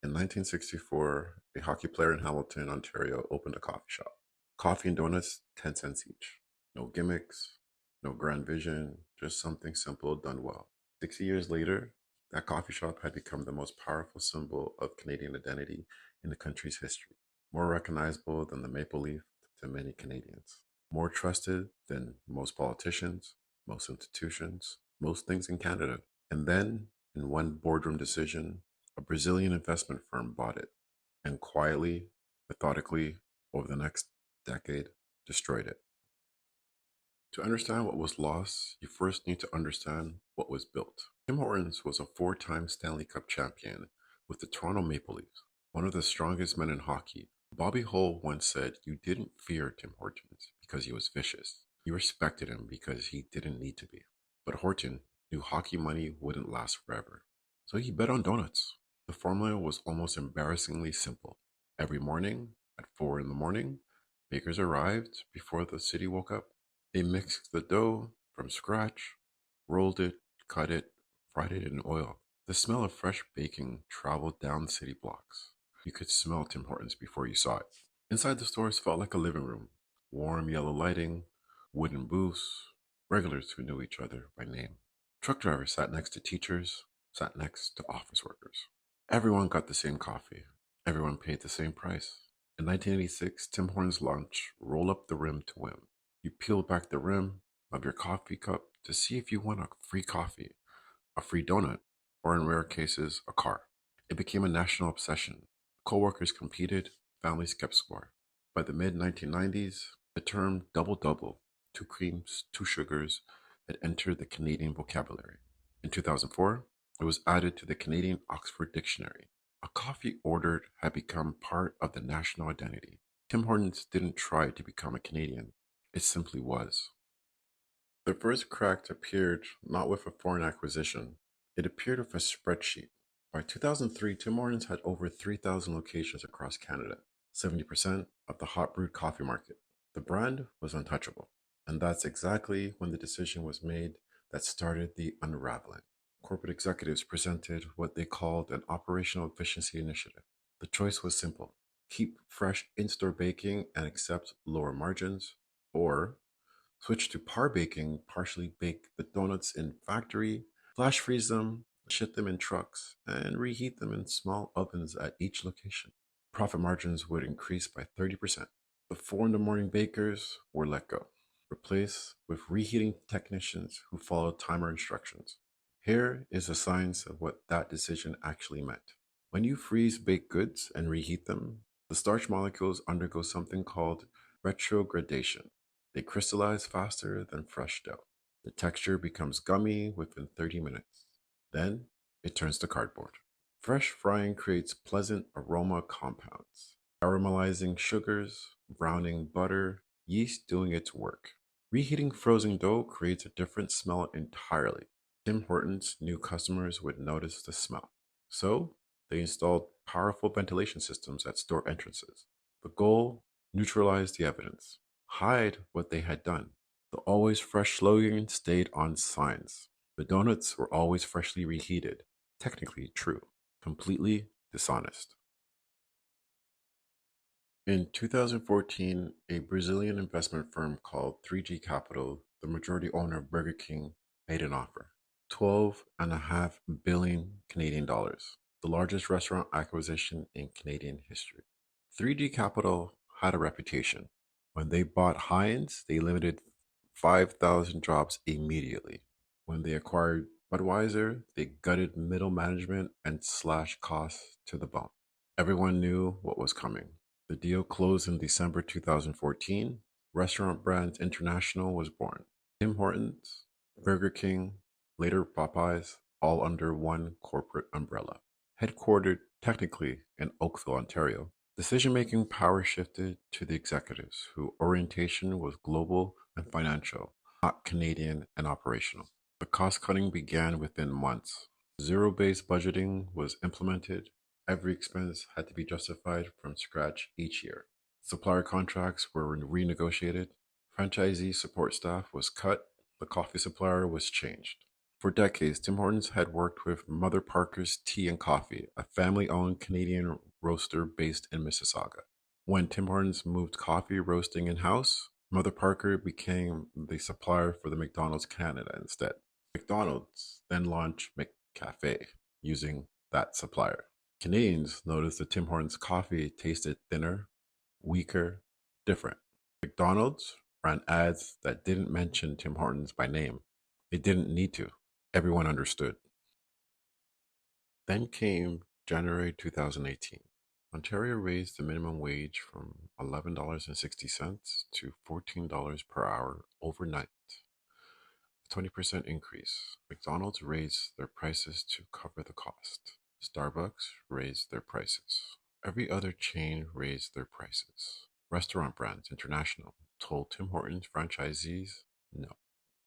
In 1964, a hockey player in Hamilton, Ontario opened a coffee shop. Coffee and donuts, 10 cents each. No gimmicks, no grand vision, just something simple done well. 60 years later, that coffee shop had become the most powerful symbol of Canadian identity in the country's history. More recognizable than the maple leaf to many Canadians. More trusted than most politicians, most institutions, most things in Canada. And then, in one boardroom decision, a Brazilian investment firm bought it and quietly, methodically, over the next decade, destroyed it. To understand what was lost, you first need to understand what was built. Tim Hortons was a four-time Stanley Cup champion with the Toronto Maple Leafs, one of the strongest men in hockey. Bobby Hull once said you didn't fear Tim Hortons because he was vicious. You respected him because he didn't need to be. But Horton knew hockey money wouldn't last forever. So he bet on donuts. The formula was almost embarrassingly simple. Every morning at 4 in the morning, bakers arrived before the city woke up. They mixed the dough from scratch, rolled it, cut it, fried it in oil. The smell of fresh baking traveled down city blocks. You could smell Tim Hortons before you saw it. Inside the stores felt like a living room. Warm yellow lighting, wooden booths, regulars who knew each other by name. Truck drivers sat next to teachers, sat next to office workers. Everyone got the same coffee. Everyone paid the same price. In 1986, Tim Hortons launched Roll Up the Rim to Win. You peel back the rim of your coffee cup to see if you won a free coffee, a free donut, or in rare cases, a car. It became a national obsession. Coworkers competed, families kept score. By the mid 1990s, the term double double, two creams, two sugars, had entered the Canadian vocabulary. In 2004, it was added to the Canadian Oxford Dictionary. A coffee ordered had become part of the national identity. Tim Hortons didn't try to become a Canadian. It simply was. The first crack appeared not with a foreign acquisition, it appeared with a spreadsheet. By 2003, Tim Hortons had over 3,000 locations across Canada, 70% of the hot brewed coffee market. The brand was untouchable. And that's exactly when the decision was made that started the unraveling. Corporate executives presented what they called an operational efficiency initiative. The choice was simple: keep fresh in store baking and accept lower margins, or switch to par baking, partially bake the donuts in factory, flash freeze them, ship them in trucks, and reheat them in small ovens at each location. Profit margins would increase by 30%. The 4 in the morning bakers were let go, replaced with reheating technicians who followed timer instructions. Here is the science of what that decision actually meant. When you freeze baked goods and reheat them, the starch molecules undergo something called retrogradation. They crystallize faster than fresh dough. The texture becomes gummy within 30 minutes. Then it turns to cardboard. Fresh frying creates pleasant aroma compounds, caramelizing sugars, browning butter, yeast doing its work. Reheating frozen dough creates a different smell entirely. Tim Hortons knew customers would notice the smell. So they installed powerful ventilation systems at store entrances. The goal: neutralize the evidence, hide what they had done. The always fresh slogan stayed on signs. The donuts were always freshly reheated. Technically true, completely dishonest. In 2014, a Brazilian investment firm called 3G Capital, the majority owner of Burger King, made an offer. 12.5 billion Canadian dollars, the largest restaurant acquisition in Canadian history. 3G Capital had a reputation. When they bought Heinz, they limited 5,000 jobs immediately. When they acquired Budweiser, they gutted middle management and slashed costs to the bone. Everyone knew what was coming. The deal closed in December 2014. Restaurant Brands International was born. Tim Hortons, Burger King, later Popeyes, all under one corporate umbrella. Headquartered technically in Oakville, Ontario, decision-making power shifted to the executives, whose orientation was global and financial, not Canadian and operational. The cost-cutting began within months. Zero-based budgeting was implemented. Every expense had to be justified from scratch each year. Supplier contracts were renegotiated. Franchisee support staff was cut. The coffee supplier was changed. For decades, Tim Hortons had worked with Mother Parker's Tea and Coffee, a family owned Canadian roaster based in Mississauga. When Tim Hortons moved coffee roasting in house, Mother Parker became the supplier for the McDonald's Canada instead. McDonald's then launched McCafe using that supplier. Canadians noticed that Tim Hortons coffee tasted thinner, weaker, different. McDonald's ran ads that didn't mention Tim Hortons by name. They didn't need to. Everyone understood. Then came January 2018. Ontario raised the minimum wage from $11.60 to $14 per hour overnight. A 20% increase. McDonald's raised their prices to cover the cost. Starbucks raised their prices. Every other chain raised their prices. Restaurant Brands International told Tim Hortons franchisees no.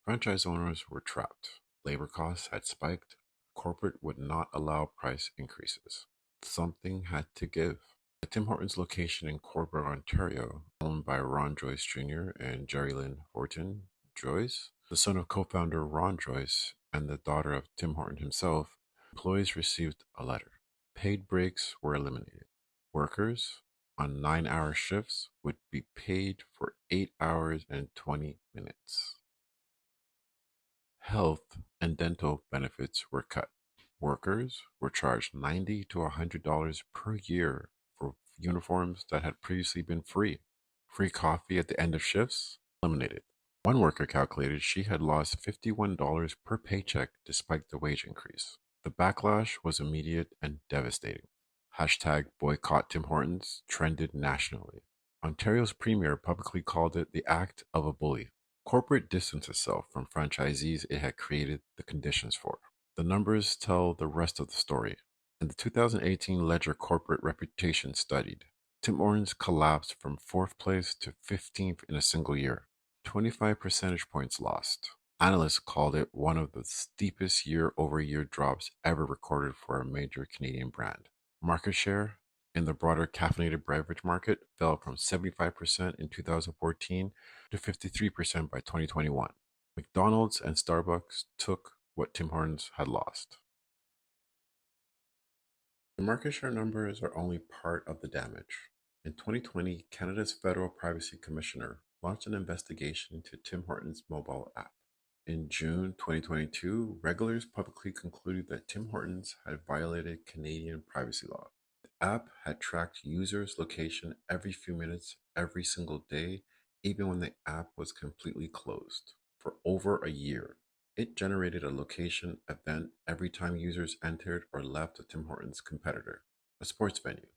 Franchise owners were trapped. Labor costs had spiked. Corporate would not allow price increases. Something had to give. The Tim Hortons location in Corbett, Ontario, owned by Ron Joyce Jr. and Jerry Lynn Horton Joyce, the son of co-founder Ron Joyce and the daughter of Tim Horton himself, employees received a letter. Paid breaks were eliminated. Workers on 9-hour shifts would be paid for 8 hours and 20 minutes. Health and dental benefits were cut. Workers were charged $90 to $100 per year for uniforms that had previously been free. Free coffee at the end of shifts eliminated. One worker calculated she had lost $51 per paycheck despite the wage increase. The backlash was immediate and devastating. Hashtag boycott Tim Hortons trended nationally. Ontario's premier publicly called it the act of a bully. Corporate distanced itself from franchisees it had created the conditions for. The numbers tell the rest of the story. In the 2018 Ledger Corporate Reputation studied, Tim Hortons collapsed from 4th place to 15th in a single year. 25 percentage points lost. Analysts called it one of the steepest year-over-year drops ever recorded for a major Canadian brand. Market share in the broader caffeinated beverage market fell from 75% in 2014 to 53% by 2021. McDonald's and Starbucks took what Tim Hortons had lost. The market share numbers are only part of the damage. In 2020, Canada's Federal Privacy Commissioner launched an investigation into Tim Hortons' mobile app. In June 2022, regulators publicly concluded that Tim Hortons had violated Canadian privacy law. The app had tracked users' location every few minutes, every single day, even when the app was completely closed. For over a year, it generated a location event every time users entered or left a Tim Hortons competitor, a sports venue,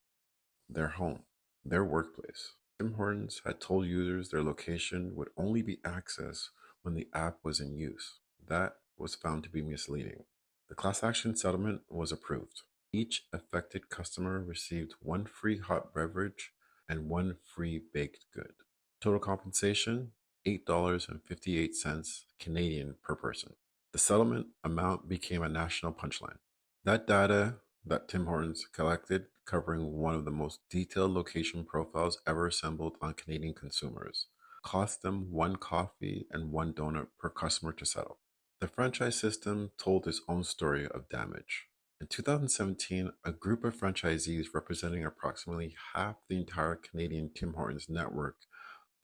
their home, their workplace. Tim Hortons had told users their location would only be accessed when the app was in use. That was found to be misleading. The class action settlement was approved. Each affected customer received one free hot beverage and one free baked good. Total compensation, $8.58 Canadian per person. The settlement amount became a national punchline. That data that Tim Hortons collected, covering one of the most detailed location profiles ever assembled on Canadian consumers, cost them one coffee and one donut per customer to settle. The franchise system told its own story of damage. In 2017, a group of franchisees representing approximately half the entire Canadian Tim Hortons network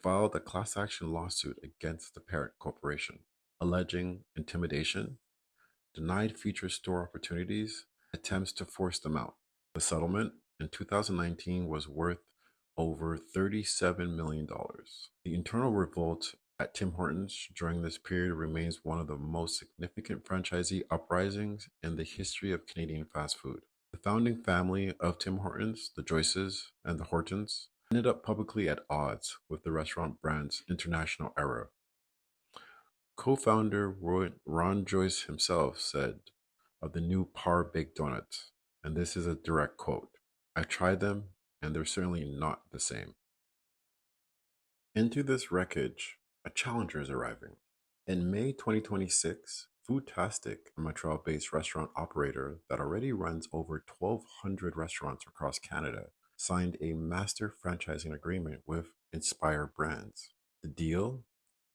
filed a class action lawsuit against the parent corporation, alleging intimidation, denied future store opportunities, attempts to force them out. The settlement in 2019 was worth over $37 million. The internal revolt at Tim Hortons during this period remains one of the most significant franchisee uprisings in the history of Canadian fast food. The founding family of Tim Hortons, the Joyces and the Hortons, ended up publicly at odds with the restaurant brand's international era. Co-founder Ron Joyce himself said of the new Par Baked Donuts, and this is a direct quote, "I've tried them and they're certainly not the same." Into this wreckage, a challenger is arriving. In May 2026, Foodtastic, a Montreal-based restaurant operator that already runs over 1,200 restaurants across Canada, signed a master franchising agreement with Inspire Brands. The deal?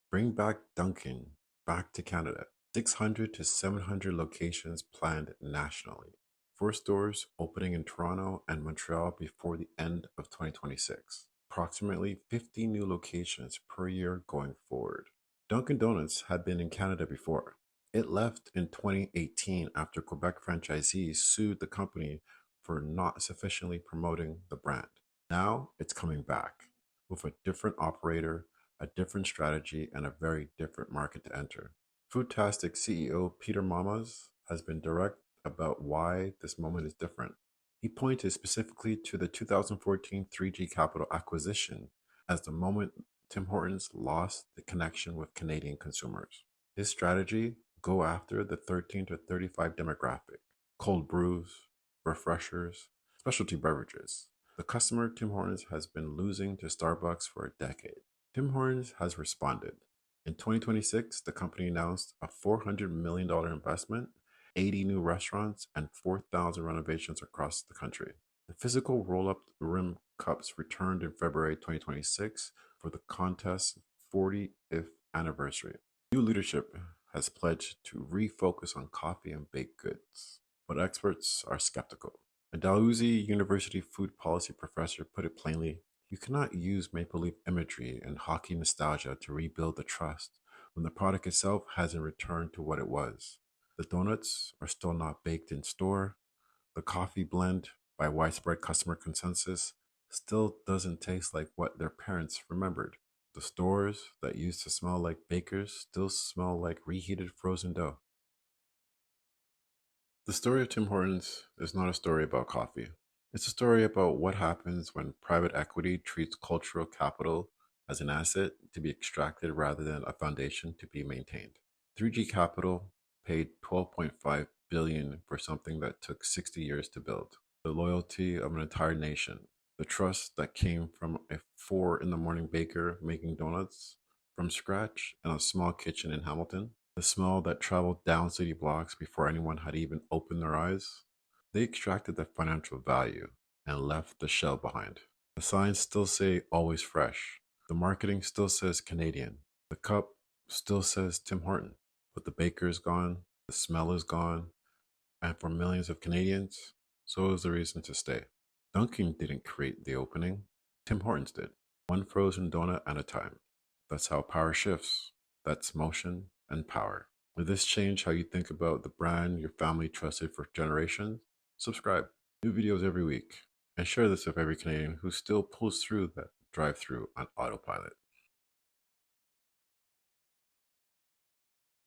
Bring back Dunkin back to Canada. 600 to 700 locations planned nationally. 4 stores opening in Toronto and Montreal before the end of 2026. Approximately 50 new locations per year going forward. Dunkin' Donuts had been in Canada before. It left in 2018 after Quebec franchisees sued the company for not sufficiently promoting the brand. Now it's coming back with a different operator, a different strategy, and a very different market to enter. Foodtastic CEO Peter Mamas has been direct about why this moment is different. He pointed specifically to the 2014 3G Capital acquisition as the moment Tim Hortons lost the connection with Canadian consumers. His strategy: go after the 13 to 35 demographic, cold brews, refreshers, specialty beverages. The customer Tim Hortons has been losing to Starbucks for a decade. Tim Hortons has responded. In 2026, the company announced a $400 million investment, 80 new restaurants, and 4,000 renovations across the country. The physical roll-up rim cups returned in February 2026 for the contest's 40th anniversary. New leadership has pledged to refocus on coffee and baked goods, but experts are skeptical. A Dalhousie University food policy professor put it plainly: you cannot use maple leaf imagery and hockey nostalgia to rebuild the trust when the product itself hasn't returned to what it was. The donuts are still not baked in store. The coffee blend, by widespread customer consensus, still doesn't taste like what their parents remembered. The stores that used to smell like bakers still smell like reheated frozen dough. The story of Tim Hortons is not a story about coffee. It's a story about what happens when private equity treats cultural capital as an asset to be extracted rather than a foundation to be maintained. 3G Capital paid 12.5 billion for something that took 60 years to build. The loyalty of an entire nation, the trust that came from a 4 in the morning baker making donuts from scratch in a small kitchen in Hamilton, the smell that traveled down city blocks before anyone had even opened their eyes. They extracted the financial value and left the shell behind. The signs still say always fresh. The marketing still says Canadian. The cup still says Tim Horton. But the baker is gone, the smell is gone, and for millions of Canadians, so is the reason to stay. Dunkin' didn't create the opening, Tim Hortons did. One frozen donut at a time. That's how power shifts. That's motion and power. Will this change how you think about the brand your family trusted for generations? Subscribe. New videos every week. And share this with every Canadian who still pulls through that drive-through on autopilot.